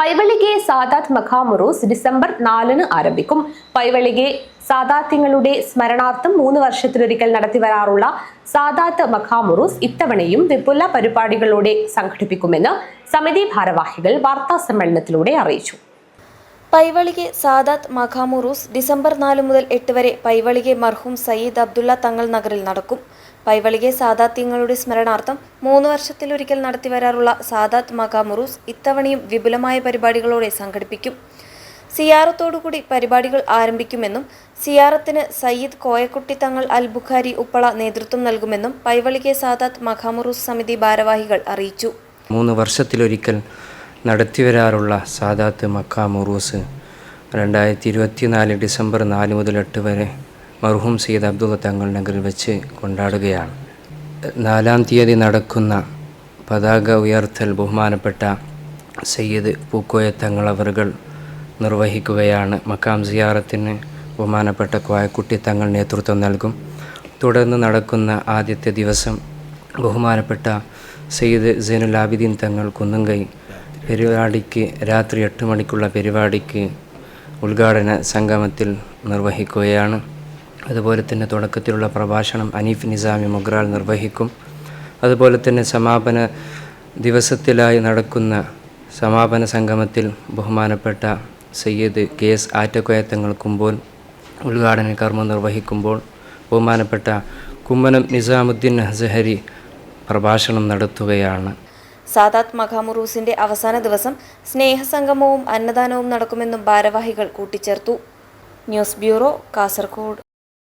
Paivalike Sadath മഖാമുറൂസ് December 4-ന് ആരംഭിക്കും. പൈവളികെ സാദാത്യങ്ങളുടെ സ്മരണാർത്ഥം 3 വർഷത്തിലൊരിക്കൽ നടത്തിവരാറുള്ള സാദാത്ത് മഖാമുറൂസ് ഇത്തവണയും വിപുല പരിപാടികളോടെ സംഘടിപ്പിക്കുമെന്ന് സമിതി ഭാരവാഹികൾ വാർത്താ സമ്മേളനത്തിലൂടെ അറിയിച്ചു. പൈവളികെ സാദാത്ത് മഖാമുറൂസ് ഡിസംബർ 4 മുതൽ 8 വരെ പൈവളികെ മർഹൂം സയ്യിദ് അബ്ദുള്ള തങ്ങൾ നഗറിൽ നടക്കും. പൈവളികെ സാദാത്യങ്ങളുടെ സ്മരണാർത്ഥം 3 വർഷത്തിലൊരിക്കൽ നടത്തിവരാറുള്ള സാദാത്ത് മഖാമുറൂസ് ഇത്തവണയും വിപുലമായ പരിപാടികളോടെ സംഘടിപ്പിക്കും. സിയാറത്തോടുകൂടി പരിപാടികൾ ആരംഭിക്കുമെന്നും സിയാറത്തിന് സയ്യിദ് കോയക്കുട്ടി തങ്ങൾ അൽ ബുഖാരി ഉപ്പള നേതൃത്വം നൽകുമെന്നും പൈവളികെ സാദാത്ത് മഖാമുറൂസ് സമിതി ഭാരവാഹികൾ അറിയിച്ചു. 3 വർഷത്തിലൊരിക്കൽ നടത്തിവരാറുള്ള സാദാത്ത് മഖാമുറൂസ് 2024 ഡിസംബർ 4 മുതൽ 8 വരെ മർഹൂം സയ്യിദ് അബ്ദുള്ള തങ്ങൾ നഗറിൽ വെച്ച് കൊണ്ടാടുകയാണ്. 4-ാം തീയതി നടക്കുന്ന പതാക ഉയർത്തൽ ബഹുമാനപ്പെട്ട സയ്യിദ് പൂക്കോയ തങ്ങൾ അവറുകൾ നിർവഹിക്കുകയാണ്. മക്കാം സിയാറത്തിന് ബഹുമാനപ്പെട്ട കോയക്കുട്ടി തങ്ങൾ നേതൃത്വം നൽകും. തുടർന്ന് നടക്കുന്ന ആദ്യത്തെ ദിവസം ബഹുമാനപ്പെട്ട സയ്യിദ് സൈനുൽ ആബിദീൻ തങ്ങൾ കുന്നുങ്കൈ പരിപാടിക്ക് രാത്രി 8 മണിക്കുള്ള പരിപാടിക്ക് ഉദ്ഘാടന സംഗമത്തിൽ നിർവഹിക്കുകയാണ്. അതുപോലെ തന്നെ തുടക്കത്തിലുള്ള പ്രഭാഷണം അനീഫ് നിസാമി മുഗ്രാൽ നിർവഹിക്കും. അതുപോലെ തന്നെ സമാപന ദിവസത്തിലായി നടക്കുന്ന സമാപന സംഗമത്തിൽ ബഹുമാനപ്പെട്ട സയ്യിദ് KS ആറ്റക്കോയ തങ്ങൾ കുമ്പോൾ ഉദ്ഘാടന കർമ്മം നിർവഹിക്കുമ്പോൾ ബഹുമാനപ്പെട്ട കുമ്മനം നിസാമുദ്ദീൻ അസ്ഹരി പ്രഭാഷണം നടത്തുകയാണ്. സാദാത്ത് മഖാമുറൂസിന്റെ അവസാന ദിവസം സ്നേഹസംഗമവും അന്നദാനവും നടക്കുമെന്നും ഭാരവാഹികൾ കൂട്ടിച്ചേർത്തു. News bureau, Kasaragod.